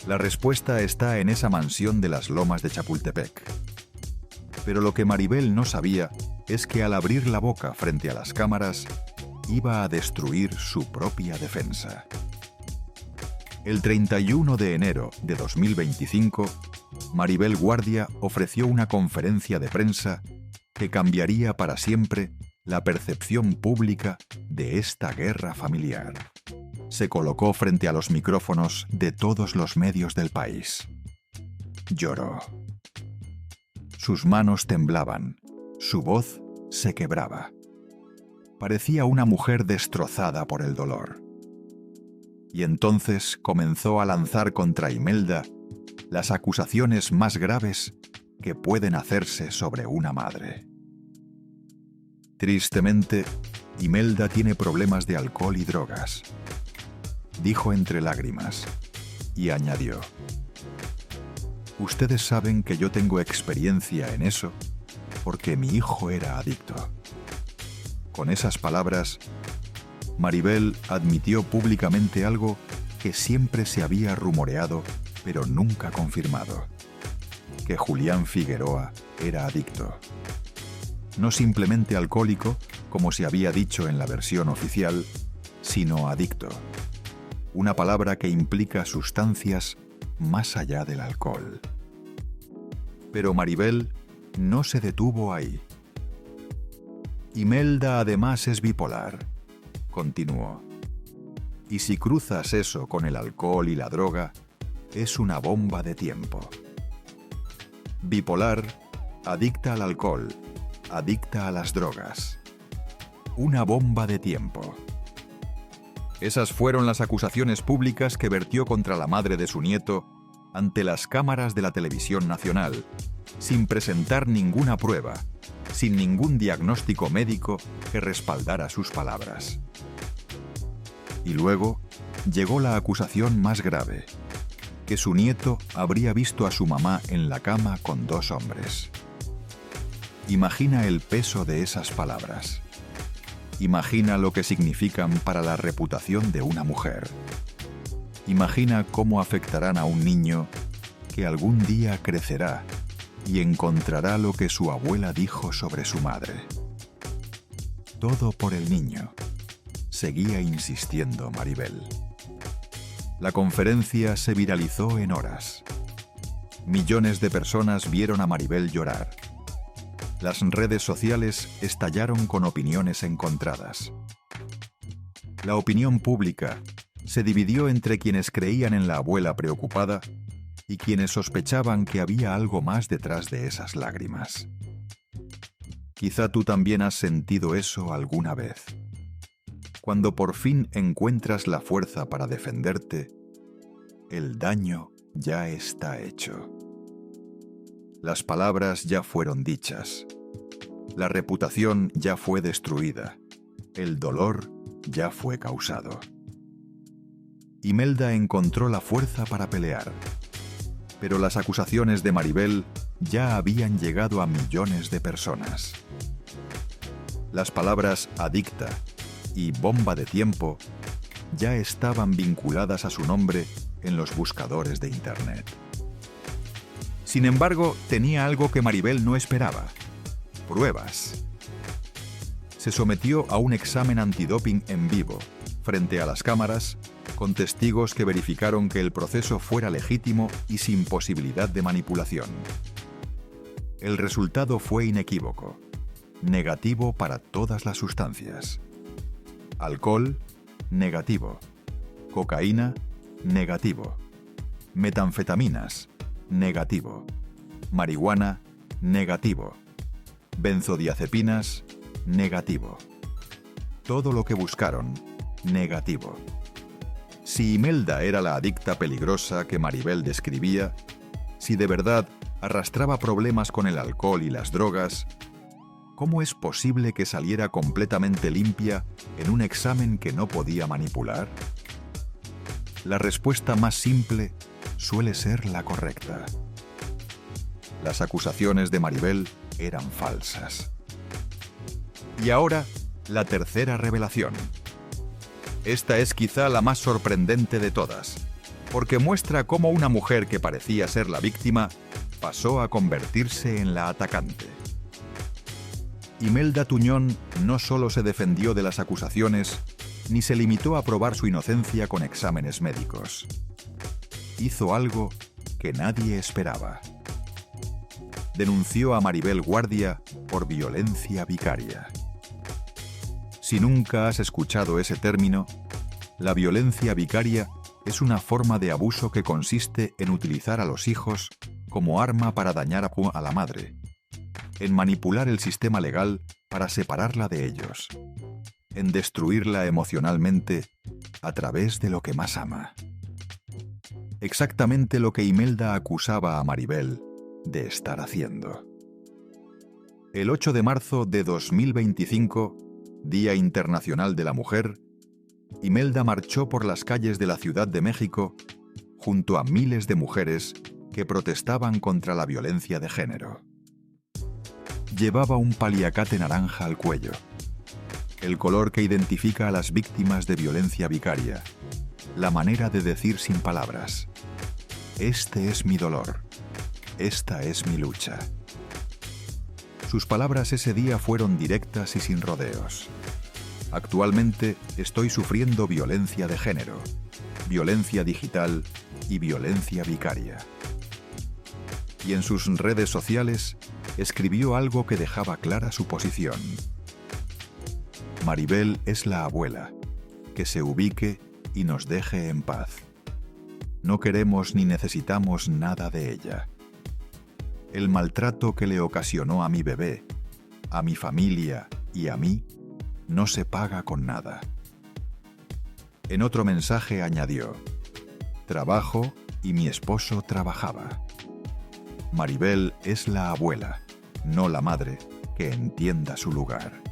La respuesta está en esa mansión de las Lomas de Chapultepec. Pero lo que Maribel no sabía es que al abrir la boca frente a las cámaras, iba a destruir su propia defensa. El 31 de enero de 2025, Maribel Guardia ofreció una conferencia de prensa que cambiaría para siempre la percepción pública de esta guerra familiar. Se colocó frente a los micrófonos de todos los medios del país. Lloró. Sus manos temblaban, su voz se quebraba. Parecía una mujer destrozada por el dolor. Y entonces comenzó a lanzar contra Imelda las acusaciones más graves que pueden hacerse sobre una madre. Tristemente, Imelda tiene problemas de alcohol y drogas, dijo entre lágrimas, y añadió: ustedes saben que yo tengo experiencia en eso porque mi hijo era adicto. Con esas palabras, Maribel admitió públicamente algo que siempre se había rumoreado, pero nunca confirmado: que Julián Figueroa era adicto. No simplemente alcohólico, como se había dicho en la versión oficial, sino adicto. Una palabra que implica sustancias más allá del alcohol. Pero Maribel no se detuvo ahí. Imelda además es bipolar, continuó. Y si cruzas eso con el alcohol y la droga, es una bomba de tiempo. Bipolar, adicta al alcohol, adicta a las drogas. Una bomba de tiempo. Esas fueron las acusaciones públicas que vertió contra la madre de su nieto ante las cámaras de la televisión nacional, sin presentar ninguna prueba, sin ningún diagnóstico médico que respaldara sus palabras. Y luego llegó la acusación más grave, que su nieto habría visto a su mamá en la cama con 2 hombres. Imagina el peso de esas palabras. Imagina lo que significan para la reputación de una mujer. Imagina cómo afectarán a un niño que algún día crecerá y encontrará lo que su abuela dijo sobre su madre. Todo por el niño, seguía insistiendo Maribel. La conferencia se viralizó en horas. Millones de personas vieron a Maribel llorar. Las redes sociales estallaron con opiniones encontradas. La opinión pública se dividió entre quienes creían en la abuela preocupada y quienes sospechaban que había algo más detrás de esas lágrimas. Quizá tú también has sentido eso alguna vez. Cuando por fin encuentras la fuerza para defenderte, el daño ya está hecho. Las palabras ya fueron dichas. La reputación ya fue destruida. El dolor ya fue causado. Imelda encontró la fuerza para pelear. Pero las acusaciones de Maribel ya habían llegado a millones de personas. Las palabras adicta y bomba de tiempo ya estaban vinculadas a su nombre en los buscadores de Internet. Sin embargo, tenía algo que Maribel no esperaba: pruebas. Se sometió a un examen antidoping en vivo, frente a las cámaras, con testigos que verificaron que el proceso fuera legítimo y sin posibilidad de manipulación. El resultado fue inequívoco: negativo para todas las sustancias. Alcohol, negativo. Cocaína, negativo. Metanfetaminas, negativo. Marihuana, negativo. Benzodiazepinas, negativo. Todo lo que buscaron, negativo. Si Imelda era la adicta peligrosa que Maribel describía, si de verdad arrastraba problemas con el alcohol y las drogas, ¿cómo es posible que saliera completamente limpia en un examen que no podía manipular? La respuesta más simple suele ser la correcta. Las acusaciones de Maribel eran falsas. Y ahora, la tercera revelación. Esta es quizá la más sorprendente de todas, porque muestra cómo una mujer que parecía ser la víctima pasó a convertirse en la atacante. Imelda Tuñón no solo se defendió de las acusaciones, ni se limitó a probar su inocencia con exámenes médicos. Hizo algo que nadie esperaba. Denunció a Maribel Guardia por violencia vicaria. Si nunca has escuchado ese término, la violencia vicaria es una forma de abuso que consiste en utilizar a los hijos como arma para dañar a la madre, en manipular el sistema legal para separarla de ellos, en destruirla emocionalmente a través de lo que más ama. Exactamente lo que Imelda acusaba a Maribel de estar haciendo. El 8 de marzo de 2025, Día Internacional de la Mujer, Imelda marchó por las calles de la Ciudad de México junto a miles de mujeres que protestaban contra la violencia de género. Llevaba un paliacate naranja al cuello, el color que identifica a las víctimas de violencia vicaria, la manera de decir sin palabras: este es mi dolor, esta es mi lucha. Sus palabras ese día fueron directas y sin rodeos. Actualmente estoy sufriendo violencia de género, violencia digital y violencia vicaria. Y en sus redes sociales escribió algo que dejaba clara su posición. Maribel es la abuela, que se ubique y nos deje en paz. No queremos ni necesitamos nada de ella. El maltrato que le ocasionó a mi bebé, a mi familia y a mí, no se paga con nada. En otro mensaje añadió: trabajo y mi esposo trabajaba. Maribel es la abuela, no la madre, que entienda su lugar.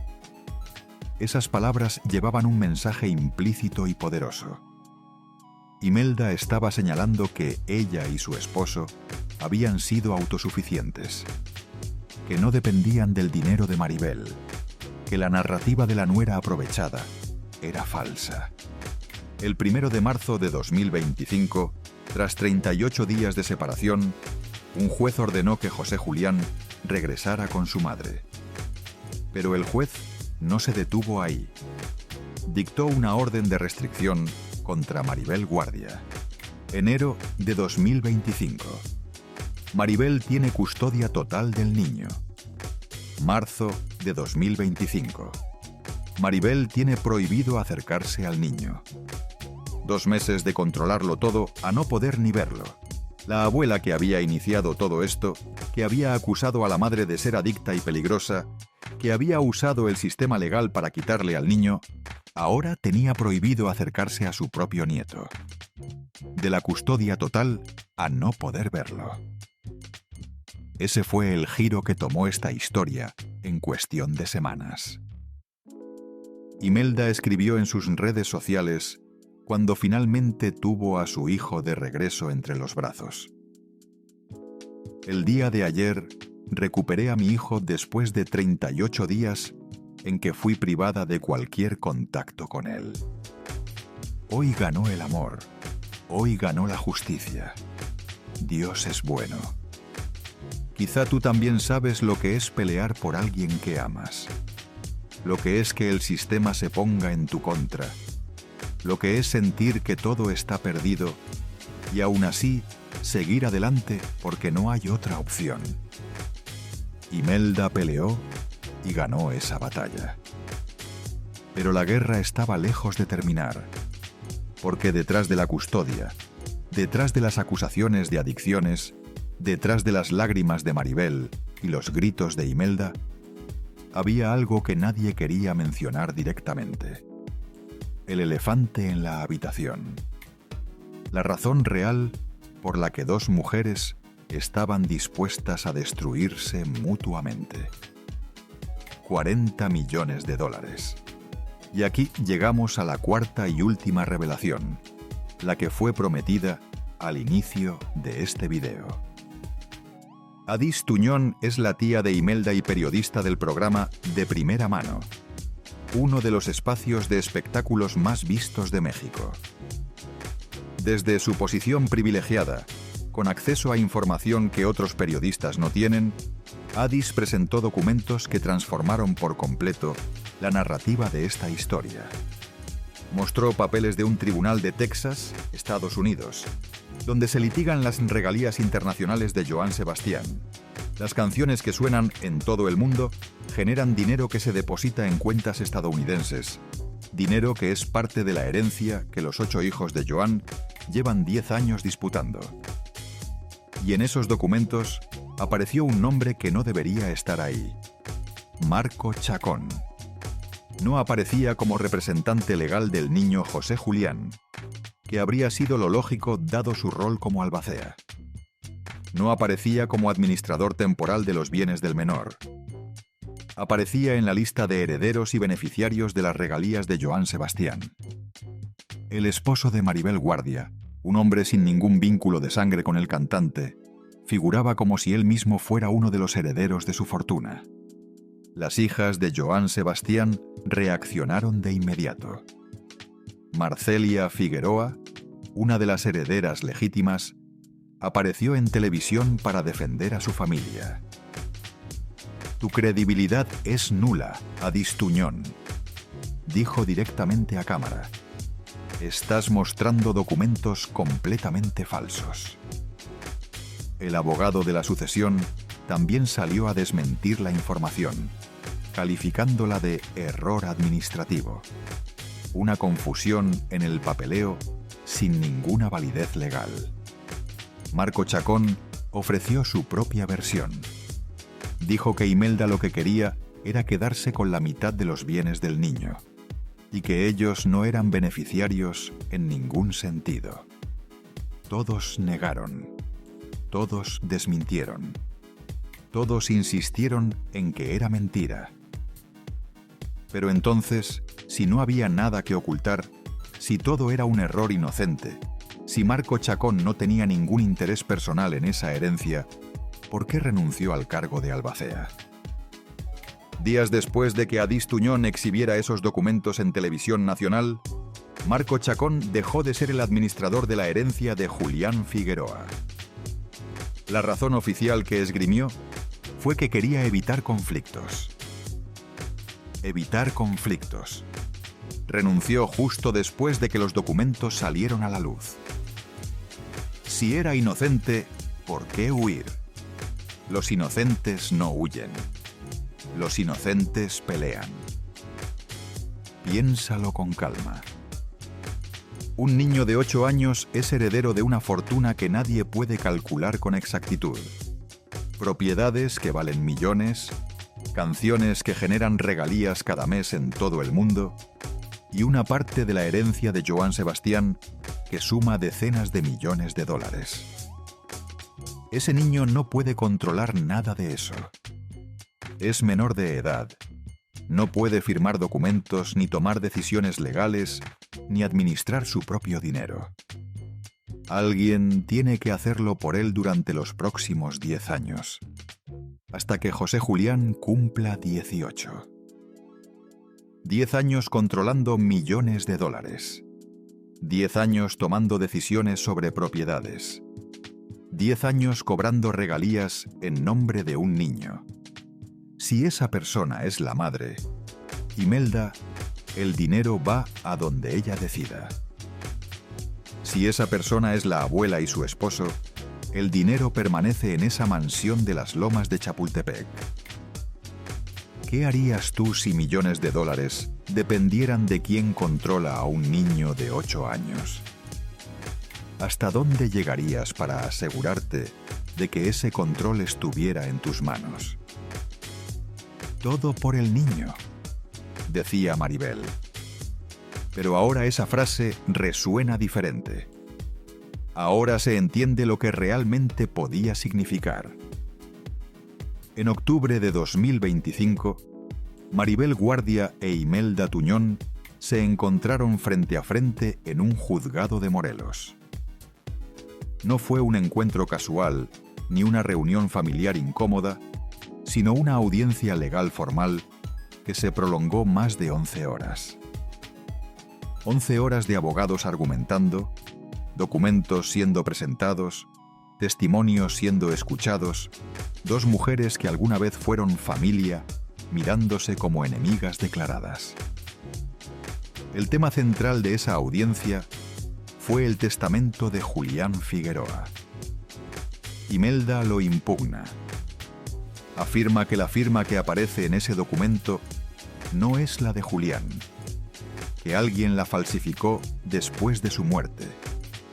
Esas palabras llevaban un mensaje implícito y poderoso. Imelda estaba señalando que ella y su esposo habían sido autosuficientes, que no dependían del dinero de Maribel, que la narrativa de la nuera aprovechada era falsa. El 1 de marzo de 2025, tras 38 días de separación, un juez ordenó que José Julián regresara con su madre. Pero el juez no se detuvo ahí. Dictó una orden de restricción contra Maribel Guardia. Enero de 2025. Maribel tiene custodia total del niño. Marzo de 2025. Maribel tiene prohibido acercarse al niño. 2 meses de controlarlo todo a no poder ni verlo. La abuela que había iniciado todo esto, que había acusado a la madre de ser adicta y peligrosa, que había usado el sistema legal para quitarle al niño, ahora tenía prohibido acercarse a su propio nieto. De la custodia total a no poder verlo. Ese fue el giro que tomó esta historia en cuestión de semanas. Imelda escribió en sus redes sociales cuando finalmente tuvo a su hijo de regreso entre los brazos. El día de ayer recuperé a mi hijo después de 38 días en que fui privada de cualquier contacto con él. Hoy ganó el amor, hoy ganó la justicia. Dios es bueno. Quizá tú también sabes lo que es pelear por alguien que amas, lo que es que el sistema se ponga en tu contra, lo que es sentir que todo está perdido y aún así seguir adelante porque no hay otra opción. Imelda peleó y ganó esa batalla. Pero la guerra estaba lejos de terminar, porque detrás de la custodia, detrás de las acusaciones de adicciones, detrás de las lágrimas de Maribel y los gritos de Imelda, había algo que nadie quería mencionar directamente. El elefante en la habitación. La razón real por la que 2 mujeres estaban dispuestas a destruirse mutuamente. $40 millones. Y aquí llegamos a la cuarta y última revelación, la que fue prometida al inicio de este video. Adís Tuñón es la tía de Imelda y periodista del programa De Primera Mano, uno de los espacios de espectáculos más vistos de México. Desde su posición privilegiada, con acceso a información que otros periodistas no tienen, Adís presentó documentos que transformaron por completo la narrativa de esta historia. Mostró papeles de un tribunal de Texas, Estados Unidos, donde se litigan las regalías internacionales de Joan Sebastián. Las canciones que suenan en todo el mundo generan dinero que se deposita en cuentas estadounidenses, dinero que es parte de la herencia que los 8 hijos de Joan llevan 10 años disputando. Y en esos documentos apareció un nombre que no debería estar ahí: Marco Chacón. No aparecía como representante legal del niño José Julián, que habría sido lo lógico dado su rol como albacea. No aparecía como administrador temporal de los bienes del menor. Aparecía en la lista de herederos y beneficiarios de las regalías de Joan Sebastián. El esposo de Maribel Guardia, un hombre sin ningún vínculo de sangre con el cantante, figuraba como si él mismo fuera uno de los herederos de su fortuna. Las hijas de Joan Sebastián reaccionaron de inmediato. Marcelia Figueroa, una de las herederas legítimas, apareció en televisión para defender a su familia. Tu credibilidad es nula, Adís Tuñón, dijo directamente a cámara. Estás mostrando documentos completamente falsos. El abogado de la sucesión también salió a desmentir la información, calificándola de error administrativo, una confusión en el papeleo sin ninguna validez legal. Marco Chacón ofreció su propia versión. Dijo que Imelda lo que quería era quedarse con la mitad de los bienes del niño, y que ellos no eran beneficiarios en ningún sentido. Todos negaron, todos desmintieron, todos insistieron en que era mentira. Pero entonces, si no había nada que ocultar, si todo era un error inocente, si Marco Chacón no tenía ningún interés personal en esa herencia, ¿por qué renunció al cargo de albacea? Días después de que Adís Tuñón exhibiera esos documentos en televisión nacional, Marco Chacón dejó de ser el administrador de la herencia de Julián Figueroa. La razón oficial que esgrimió fue que quería evitar conflictos. Evitar conflictos. Renunció justo después de que los documentos salieron a la luz. Si era inocente, ¿por qué huir? Los inocentes no huyen. Los inocentes pelean. Piénsalo con calma. Un niño de 8 años es heredero de una fortuna que nadie puede calcular con exactitud. Propiedades que valen millones, canciones que generan regalías cada mes en todo el mundo y una parte de la herencia de Joan Sebastián que suma decenas de millones de dólares. Ese niño no puede controlar nada de eso. Es menor de edad. No puede firmar documentos, ni tomar decisiones legales, ni administrar su propio dinero. Alguien tiene que hacerlo por él durante los próximos 10 años, hasta que José Julián cumpla 18. 10 años controlando millones de dólares. 10 años tomando decisiones sobre propiedades. 10 años cobrando regalías en nombre de un niño. Si esa persona es la madre, Imelda, el dinero va a donde ella decida. Si esa persona es la abuela y su esposo, el dinero permanece en esa mansión de las Lomas de Chapultepec. ¿Qué harías tú si millones de dólares dependieran de quién controla a un niño de 8 años? ¿Hasta dónde llegarías para asegurarte de que ese control estuviera en tus manos? Todo por el niño, decía Maribel. Pero ahora esa frase resuena diferente. Ahora se entiende lo que realmente podía significar. En octubre de 2025, Maribel Guardia e Imelda Tuñón se encontraron frente a frente en un juzgado de Morelos. No fue un encuentro casual, ni una reunión familiar incómoda, sino una audiencia legal formal que se prolongó más de 11 horas. 11 horas de abogados argumentando, documentos siendo presentados, testimonios siendo escuchados, dos mujeres que alguna vez fueron familia, mirándose como enemigas declaradas. El tema central de esa audiencia fue el testamento de Julián Figueroa. Imelda lo impugna. Afirma que la firma que aparece en ese documento no es la de Julián, que alguien la falsificó después de su muerte,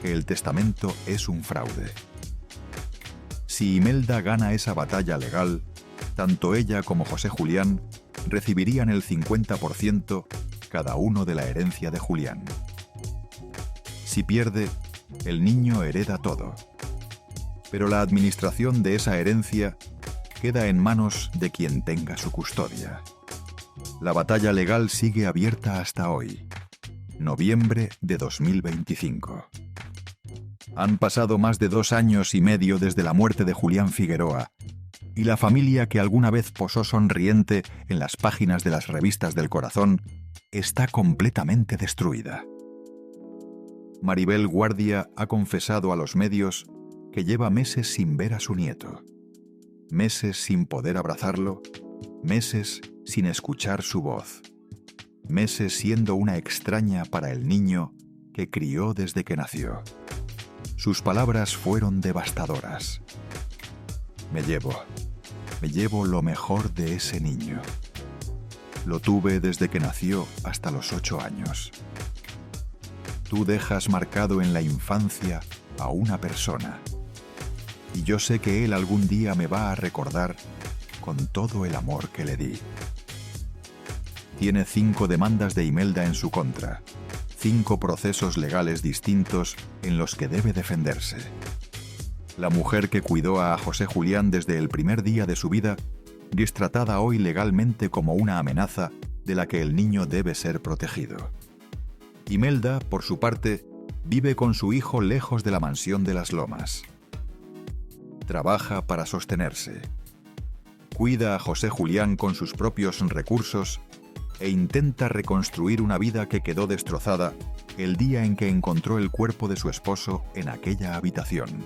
que el testamento es un fraude. Si Imelda gana esa batalla legal, tanto ella como José Julián recibirían el 50% cada uno de la herencia de Julián. Si pierde, el niño hereda todo. Pero la administración de esa herencia queda en manos de quien tenga su custodia. La batalla legal sigue abierta hasta hoy, noviembre de 2025. Han pasado más de 2 años y medio desde la muerte de Julián Figueroa, y la familia que alguna vez posó sonriente en las páginas de las revistas del corazón está completamente destruida. Maribel Guardia ha confesado a los medios que lleva meses sin ver a su nieto, meses sin poder abrazarlo, meses sin escuchar su voz, meses siendo una extraña para el niño que crió desde que nació. Sus palabras fueron devastadoras. Me llevo Me llevo lo mejor de ese niño. Lo tuve desde que nació hasta los 8 años. Tú dejas marcado en la infancia a una persona, y yo sé que él algún día me va a recordar con todo el amor que le di. Tiene 5 demandas de Imelda en su contra, 5 procesos legales distintos en los que debe defenderse. La mujer que cuidó a José Julián desde el primer día de su vida es tratada hoy legalmente como una amenaza de la que el niño debe ser protegido. Imelda, por su parte, vive con su hijo lejos de la mansión de las Lomas. Trabaja para sostenerse. Cuida a José Julián con sus propios recursos e intenta reconstruir una vida que quedó destrozada el día en que encontró el cuerpo de su esposo en aquella habitación.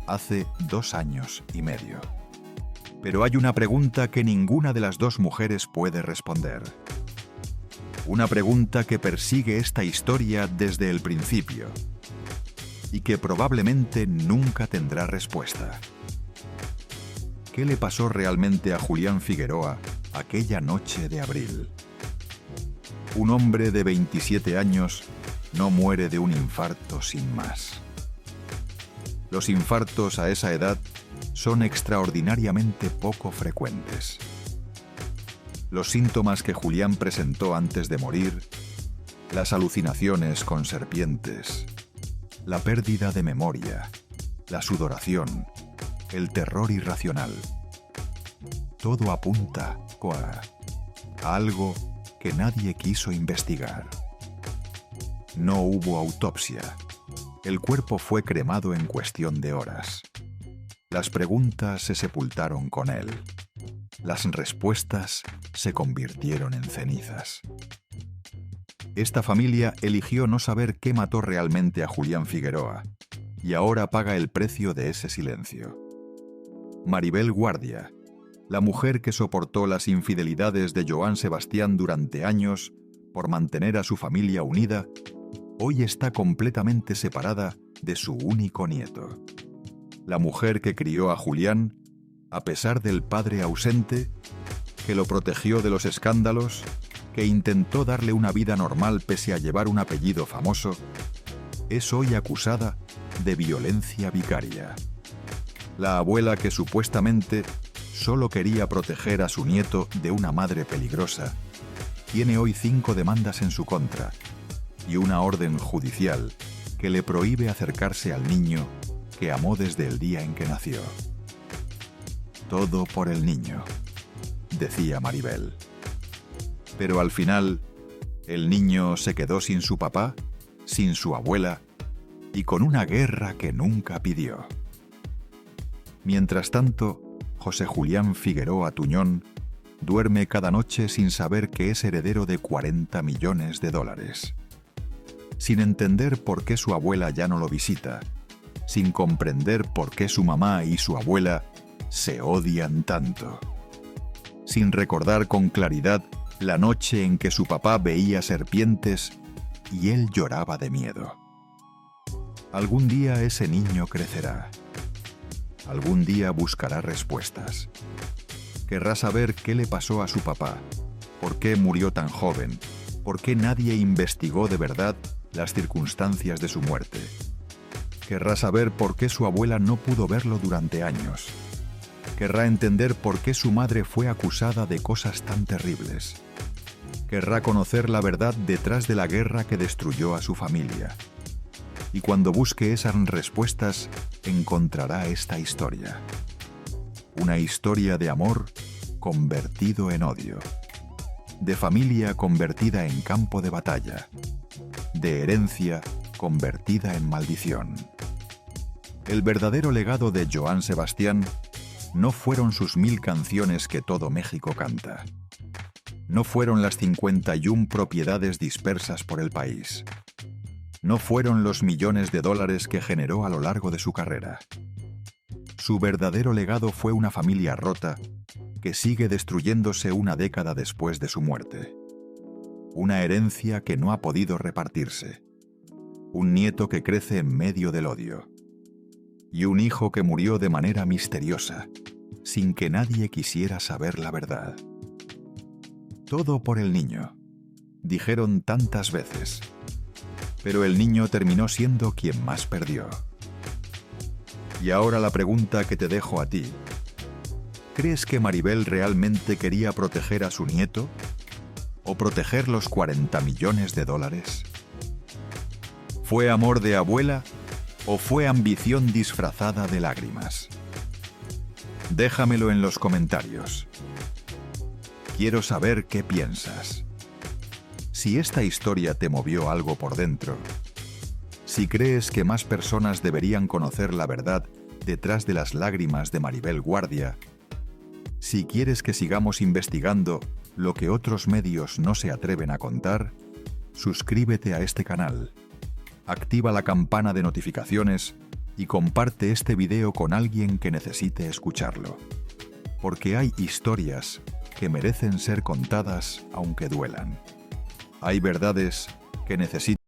Hace 2 años y medio. Pero hay una pregunta que ninguna de las 2 mujeres puede responder. Una pregunta que persigue esta historia desde el principio y que probablemente nunca tendrá respuesta. ¿Qué le pasó realmente a Julián Figueroa aquella noche de abril? Un hombre de 27 años no muere de un infarto sin más. Los infartos a esa edad son extraordinariamente poco frecuentes. Los síntomas que Julián presentó antes de morir, las alucinaciones con serpientes, la pérdida de memoria, la sudoración, el terror irracional, todo apunta a algo que nadie quiso investigar. No hubo autopsia. El cuerpo fue cremado en cuestión de horas. Las preguntas se sepultaron con él. Las respuestas se convirtieron en cenizas. Esta familia eligió no saber qué mató realmente a Julián Figueroa, y ahora paga el precio de ese silencio. Maribel Guardia, la mujer que soportó las infidelidades de Joan Sebastián durante años por mantener a su familia unida, hoy está completamente separada de su único nieto. La mujer que crió a Julián, a pesar del padre ausente, que lo protegió de los escándalos, que intentó darle una vida normal pese a llevar un apellido famoso, es hoy acusada de violencia vicaria. La abuela que supuestamente solo quería proteger a su nieto de una madre peligrosa, tiene hoy 5 demandas en su contra y una orden judicial que le prohíbe acercarse al niño que amó desde el día en que nació. Todo por el niño, decía Maribel. Pero al final, el niño se quedó sin su papá, sin su abuela y con una guerra que nunca pidió. Mientras tanto, José Julián Figueroa Tuñón duerme cada noche sin saber que es heredero de 40 millones de dólares. Sin entender por qué su abuela ya no lo visita, sin comprender por qué su mamá y su abuela se odian tanto. Sin recordar con claridad la noche en que su papá veía serpientes y él lloraba de miedo. Algún día ese niño crecerá. Algún día buscará respuestas. Querrá saber qué le pasó a su papá, por qué murió tan joven, por qué nadie investigó de verdad las circunstancias de su muerte. Querrá saber por qué su abuela no pudo verlo durante años. Querrá entender por qué su madre fue acusada de cosas tan terribles. Querrá conocer la verdad detrás de la guerra que destruyó a su familia. Y cuando busque esas respuestas, encontrará esta historia. Una historia de amor convertido en odio. De familia convertida en campo de batalla. De herencia convertida en maldición. El verdadero legado de Joan Sebastián no fueron sus 1000 canciones que todo México canta. No fueron las 51 propiedades dispersas por el país. No fueron los millones de dólares que generó a lo largo de su carrera. Su verdadero legado fue una familia rota que sigue destruyéndose una década después de su muerte. Una herencia que no ha podido repartirse. Un nieto que crece en medio del odio. Y un hijo que murió de manera misteriosa, sin que nadie quisiera saber la verdad. Todo por el niño, dijeron tantas veces, pero el niño terminó siendo quien más perdió. Y ahora la pregunta que te dejo a ti: ¿crees que Maribel realmente quería proteger a su nieto o proteger los 40 millones de dólares? ¿Fue amor de abuela o fue ambición disfrazada de lágrimas? Déjamelo en los comentarios. Quiero saber qué piensas. Si esta historia te movió algo por dentro, si crees que más personas deberían conocer la verdad detrás de las lágrimas de Maribel Guardia, si quieres que sigamos investigando lo que otros medios no se atreven a contar, suscríbete a este canal, activa la campana de notificaciones y comparte este video con alguien que necesite escucharlo. Porque hay historias que merecen ser contadas aunque duelan. Hay verdades que necesitan